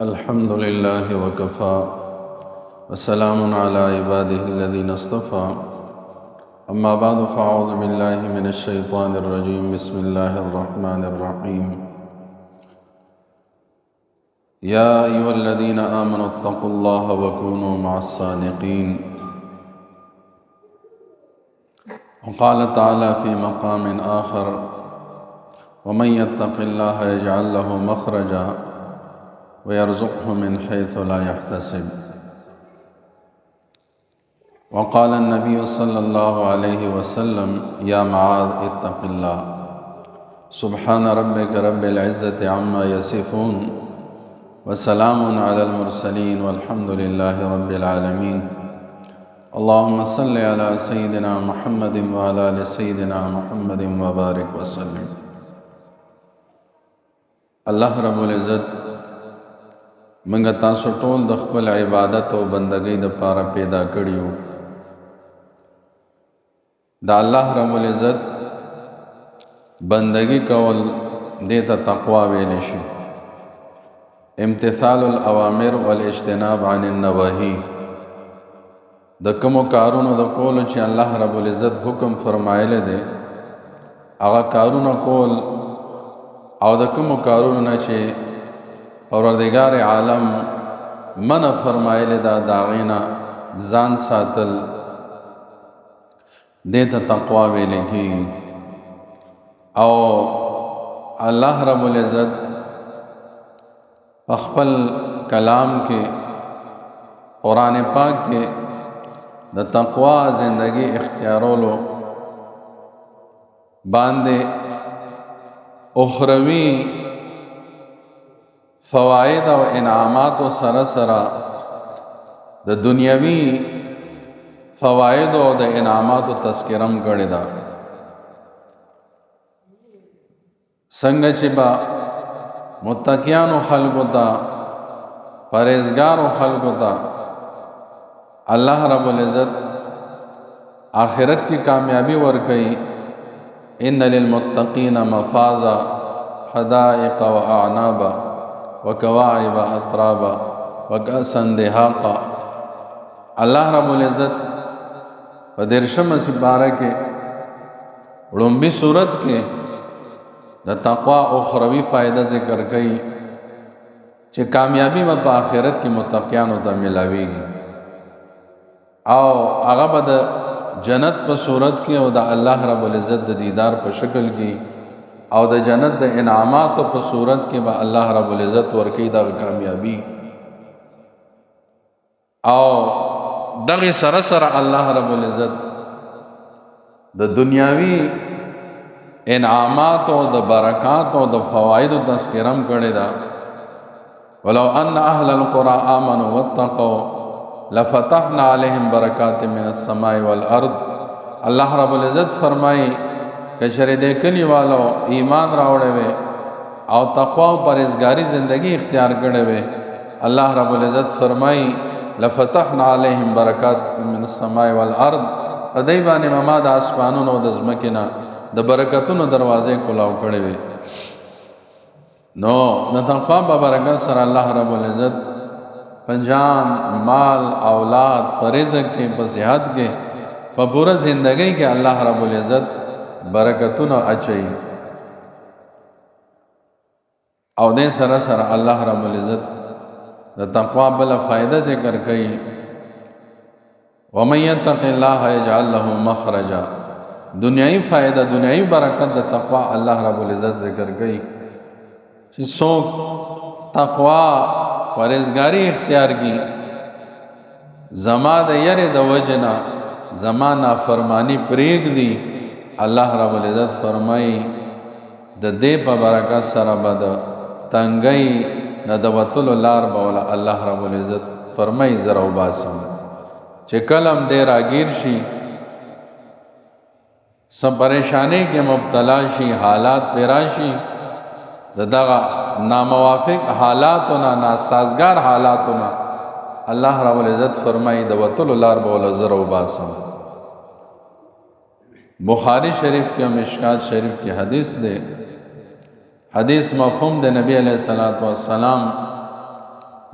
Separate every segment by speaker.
Speaker 1: الحمد لله وكفى وسلام على عباده الذين اصطفى أما بعد فأعوذ بالله من الشيطان الرجيم بسم الله الرحمن الرحيم يا أيها الذين آمنوا اتقوا الله وكونوا مع الصادقين وقال تعالى في مقام آخر ومن يتق الله يجعل له مخرجا ويرزقه من حيث لا يحتسب وقال النبي صلى الله عليه وسلم يا معاذ اتق الله سبحان ربك رب العزة عما يصفون وسلام على المرسلين والحمد لله رب العالمين اللهم صل على سيدنا محمد وعلى آل سيدنا محمد وبارك وسلم. الله رب العزت منگا تاسو ټول د خپل عبادت او بندګۍ د پاره پیدا کړیو. دا الله رب العزت بندگی کول دیتا تقوا ویل شي. امتثال الاوامر والاجتناب عن النواهی، د کومو کارونو د کولو چې الله رب العزت حکم فرمایلی دی هغه کارونه کول، او د کومو کارونو نه چې پروردگار عالم منع فرمایلی دا داغینا ځان ساتل دیتا تقوا ویل کیږي. او الله رب العزت خپل کلام کې قرآن پاک کې د تقوا زندگی اختیارولو باندې اخروی فواید او انعامات و سره سره د دنیوي فواید او د انعامات و تذکرم کړی دا. څنګه چې با متقیانو خلقو ته پرهیزګارو خلقو ته الله رب العزت آخرت کی کامیابی ورکړي. ان للمتقین مفازا حدائق و اعنابا وکواعب اترابا وکأسا دهاقا. الله رب العزت په 13 سپاره کې وړومبي صورت کې د تقوا او اخروی فائدہ ذکر کړي چې کامیابی په آخرت کې متقیانو ته ملاويږي، او هغه به د جنت په صورت کې او د الله رب العزت د دیدار په شکل کې او د جنت د انعامات په صورت کې به الله رب العزت ورکی دا کامیابی. او دغه سره سره الله رب العزت د دنیاوی انعامات او د برکات او د فواید تذکرم کړی دا. ولو ان اهل القرى آمنوا واتقوا لفتحنا عليهم برکات من السماء والارض. الله رب العزت فرمای کچره د کلی والو ایمان راوړې وي او تقوا او پرهیزګاری زندگی اختیار کړې وي، الله رب العزت فرمای لفتحنا عليهم برکات من السماء والارض. ادای باندې ما د اسمانونو او د ځمکې د برکتونو دروازې کلاو کړې وي. نو د تقوا په برکت سره الله رب العزت پنجان مال اولاد پر رزق کې په صحت کې په پورا زندگی کې الله رب العزت برکتونه اچي. او دې سره سره الله رب العزت د تقوا بل فائدہ ذکر کوي. ومن يتق الله يجعل له مخرجا. دنیاوی فائدہ دنیاوی برکت د تقوا الله رب العزت ذکر کوي چې څوک تقوا پرهیزګاری اختیار کی زما د یری د وجنا زما نافرمانی پرېږدي، الله رب العزت فرمایي د دې په برکت سره به د تنګۍ نه د وتلو لار به ولا الله رب العزت فرمایي زه راوباسم. چې کلم دې راګیر شي، سب پریشانی کے مبتلا شي، حالات پیراشی د دغه ناموافق حالاتونه ناسازگار حالاتونه الله رب العزت فرمایي د وتلو لار به ولا زه راوباسم. بخاری شریف کی اور مشکات شریف کی حدیث دے. حدیث مفہوم دے نبی علیہ الصلوۃ والسلام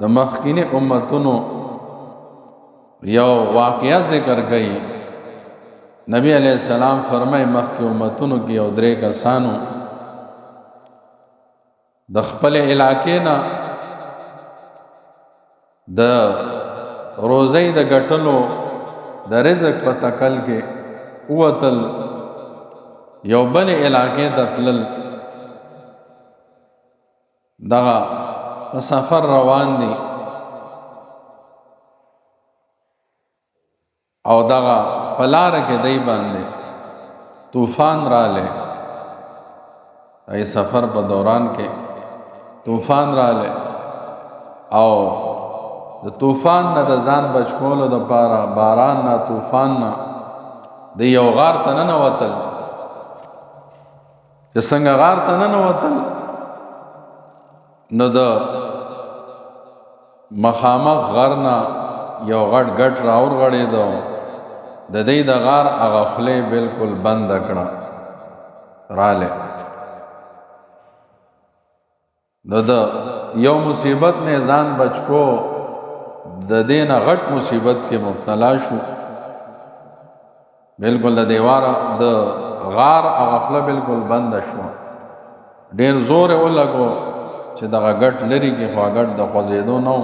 Speaker 1: د مخکینی امتونو یو واقعه ذکر کړي. نبی علیہ السلام فرمای مخکی امتونو کې یو درې کسانو د خپل علاقې نه د روزي د ګټلو د رزق په تکل کې وتل یو بل علاقې ته تلل. دغه سفر روان دي او دغه پلار کې دی باندې طوفان رااله. ای سفر په دوران کې طوفان رااله او د طوفان نه د ځان بچ کولو د پاره باران نه طوفان نه د یو غار ته نه وتل. چې څنګه غار ته نه وتل نو د مخامخ غر نه یو غټ راور غړېدو. د دې د غار هغه خولې بالکل بند کړه رااله. نو د یو مصیبت نه ځان بچ کو د دې نه غټ مصیبت کې مبتلا شو. بالکل د دیواره د غار هغه خوله بالکل بند شو. ډېر زور یې ولګو چې دغه غټ لري کې خوا غټ د خوځېدو نه و.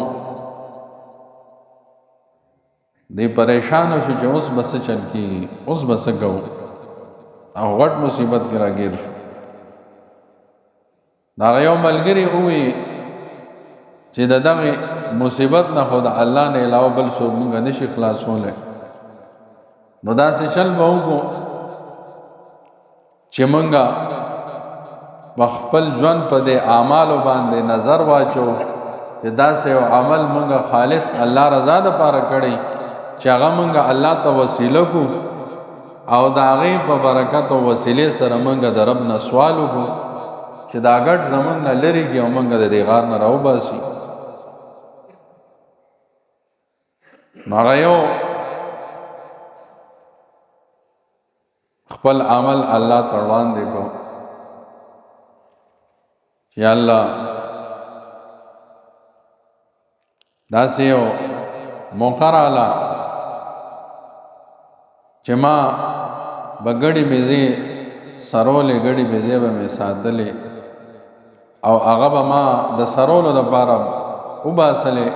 Speaker 1: دی پریشان شو چې اوس بس چل کېږي، اوس بس کوو او غټ مصیبت کې راګیر شو. دغه یو ملګري ووی چې د دغه مصیبت نه خو د الله نه علاوه بل څوک موږ نشي خلاصولی. نو داسې چل به وکړو چې موږ په خپل ژوند په دې اعمالو باندې نظر واچو چې داسې یو عمل موږ خالص الله رضا دپاره کړی چې هغه موږ الله ته وسیله کړو او د هغې په برکت او وسیلې سره موږ د رب نه سوال وکړو چې دا ګټ زموږ نه لرې کړي او موږ د دې غار نه راوباسي. نو هغه یو خپل عمل الله ته وړاندې کړو چې الله داسې یو موقع راغله چې ما به ګډې بیزې سرولې، ګډې بیزې به مې ساتلې او هغه به ما د سرولو دپاره وباسلې.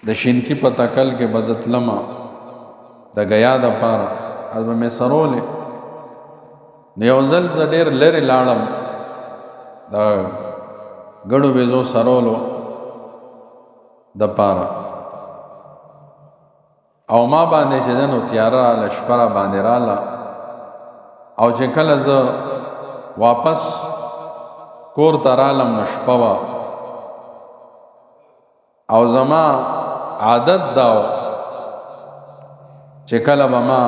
Speaker 1: د شینکي په تکل کې به زه تلمه د ګیا دپاره، هلته به مې سرولې. نو یو ځل زه ډېر لرې لاړم د ګډو بیزو سرولو دپاره او ما باندې چې ده نو تیاره راله، شپه را باندې راله او چې کله زه واپس کور ته رالم نو شپه وه او زما عادت دا و چې کله به ما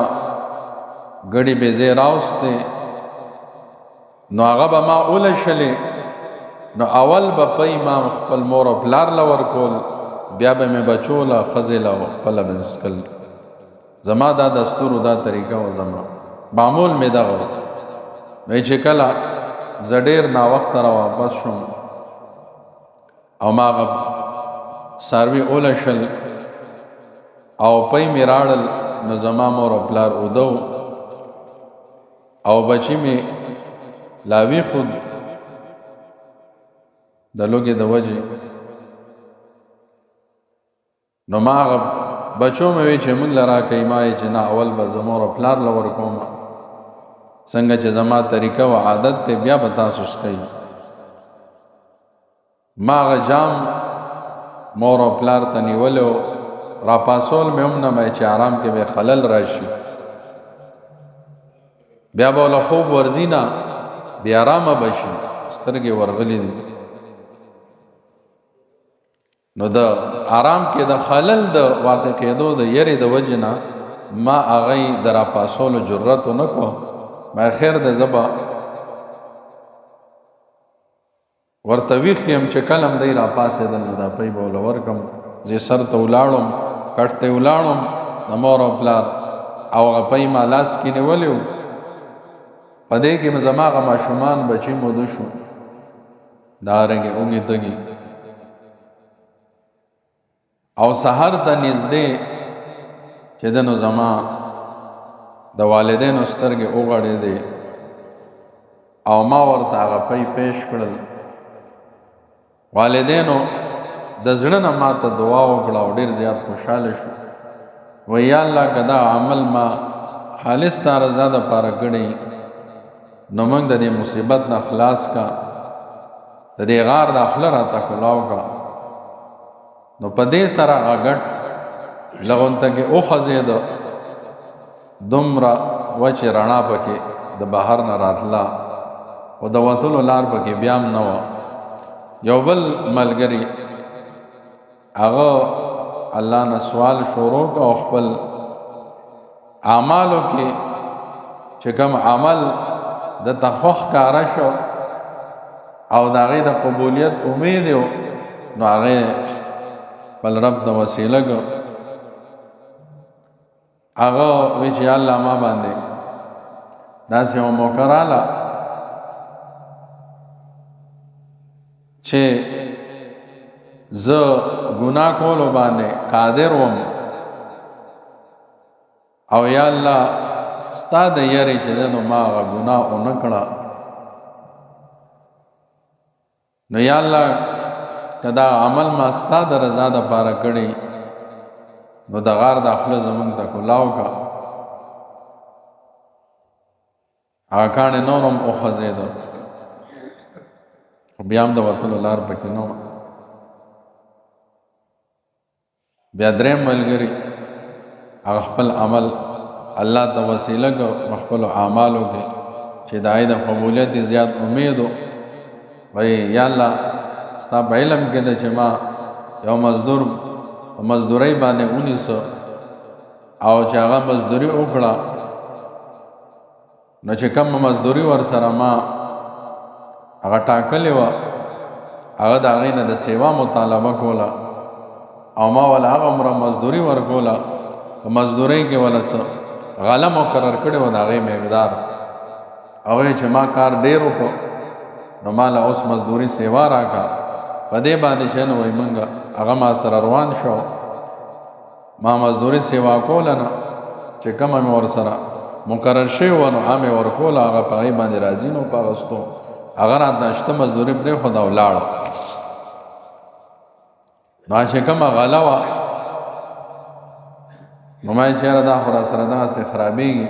Speaker 1: ګډې بیزې راوستې نو هغه به ما ولشلې نو اول به پی ما خپل مور او پلار له ورکول، بیا به مې بچو له ښځې له خپله به څکل. زما دا دستور و دا طریقه و، زما معمول مې دغه و. نو چې کله زه ډېر ناوخته را واپس شوم او ما هغه څاروي ولشل او پی مې راړل نو زما مور او پلار اوده او بچی مې لا ویښود د لوږې د وجې. نو ما هغه بچو مې وی چې موږ له راکوي، ما یې چې نه اول به زه مور او پلار له ورکوم، څنګه چې زما طریقه و عادت دی بیا به تاسو څکئ. ما هغه جام مور او پلار ته نیولی و، راپاسول مې هم نه مې چې آرام کې به خلل راشي، بیا به له خوب ورځي نه بې آرامه به شي، سترګې ورغلي دي. نو د آرام کې د خلل د واقع کېدو د یری د وجې نه ما هغه د راپاسولو جرأت ونه کړو. ما خیر د زبا ورته ویښ یم چې کله هم دی راپاسېدل نو دا پی به وله ورکړم. زه سر ته ولاړم، کټ ته ولاړم د مور او پلار او هغه پی ما لاس کې نیولی و. په دې کې زما هغه ماشومان بچي موده شو دارنګه اوږي تږي او سحر ته نږدې چې د نو زما د والدینو سترګې وغړېدې او ما ورته هغه پیش کړل. والدینو د زړه نه ما ته دعا وکړه او ډېر زیات خوشحاله شو. وی یا الله که دا عمل ما خالص تا رضا دپاره کړی نو موږ د دې مصیبت نه خلاص کا، د دې غار د خوله راته کولاو کا. نو په دې سره هغه ګټ لغونته کې وخځېده، دومره وچې رڼا پکې د بهر نه راتله او د وتلو لار پکې بیا هم نه وه. یو بل ملګري هغه الله نه سوال شروع که او خپل اعمالو کې چې کوم عمل د تخوخ کاره شو او د هغې د قبولیت امید و نو هغې خپل رب د وسیله که هغه وی چې الله ما باندې داسې یو موقع راله چې زه ګناه کولو باندې قادر وم او یا الله ستا د یری چې ده نو ما هغه ګناه ونه کړه. نو یا الله که دا عمل ما ستا د رضا دپاره کړی نو د غار د خوله زمونږ ته کولاو کا. هغه کاڼې نور هم وخځېده خو بیا هم د وتلو لار پکې نه وه. بیا درېم ملګري هغه خپل عمل الله ته وسیله که په خپلو اعمالو کې چې د هغې د قبولیت زیات امید و. وایي یا الله ستا په علم کې ده چې ما یو مزدور په مزدورۍ باندې ونیسه او چې هغه مزدوري وکړه نو چې کوم مزدوري ورسره ما هغه ټاکلې وه هغه د هغې نه د سیوا مطالبه کوله او ما وله هغه عمره مزدوري ورکوله. په مزدورۍ کې وله څه غله مقرر کړې وه د هغې مقدار هغې چې ما کار ډېر وکړو نو ما له اوس مزدوري سیوا راکړه. په دې باندې چې نو وایي مونږ هغه ما سره روان شو ما مزدوري سیوا کوله نه چې کومه مې ورسره مقرر شوې وه نو هغه مې ورکوله هغه په هغې باندې راضي نه و په اخیستو هغه راته شته مزدوري پرېښوده او لاړه. نو چې کومه غله وه نو ما یې چېره دا خو را سره دغسې خرابېږي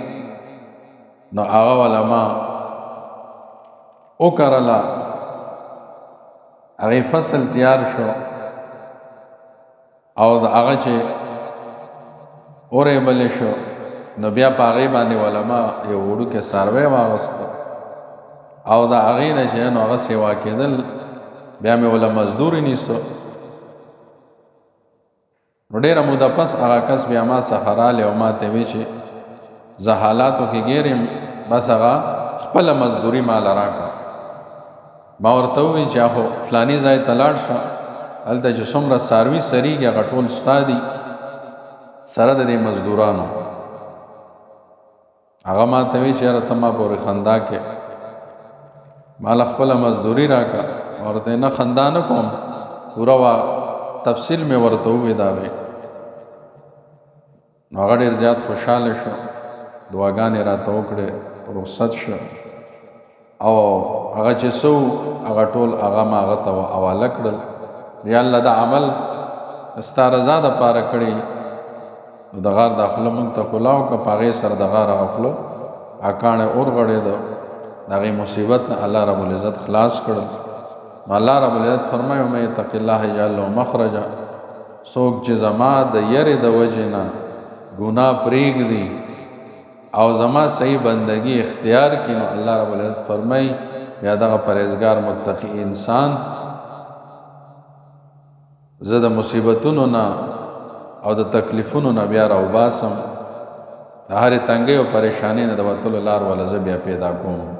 Speaker 1: نو هغه وله ما وکرله هغې فصل تیار شو او د هغه چې اورېبلې شو نو بیا په هغې باندې وله ما یو وړوکی څاروی واغسته او د هغې نه چې نو هغه سیوا کېدل بیا مې وله مزدوري نیسه. نو ډېره موده پس هغه کس بیا ما څخه رالی او ما ته وی چې زه حالاتو کې ګیر یم بس هغه خپله مزدوري ماله راکړه. ما ورته ووایي چې خو فلاني ځای ته لاړ شه هلته چې څومره څاروي سریږي هغه ټول ستا دي سره د دې مزدورانو. هغه ما ته وی چې یاره ته ما پورې خندا کې ماله خپله مزدوري راکړه. ورته نه خندا نه کوم پوره تفصیل مې ورته ووی د هغې. نو هغه ډېر زیات خوشحاله شو دعاګانې راته وکړې رخصت شو او هغه چې څه هغه ټول هغه ما هغه ته حواله کړل. یا الله دا عمل ستا رضا دپاره کړی نو د غار دا خوله مونږ ته کولاو که په هغې سره د غار هغه خوله هغه کاڼی اورغړېده د هغې مصیبت نه الله رب العزت خلاص کړل. نو الله رب العزت فرمایي ومن یتق الله یجعل له مخرجا څوک چې زما د یرې د وجې نه ګناه پرېږدي او زما صحیح بندگی اختیار کړي نو الله رب العزت فرمایي بیا دغه پرهیزګار متقي انسان زه د مصیبتونو نه او د تکلیفونو نه بیا راوباسم د هرې تنګۍ او پریشانۍ نه د وتلو لار والا زه بیا پیدا کوم.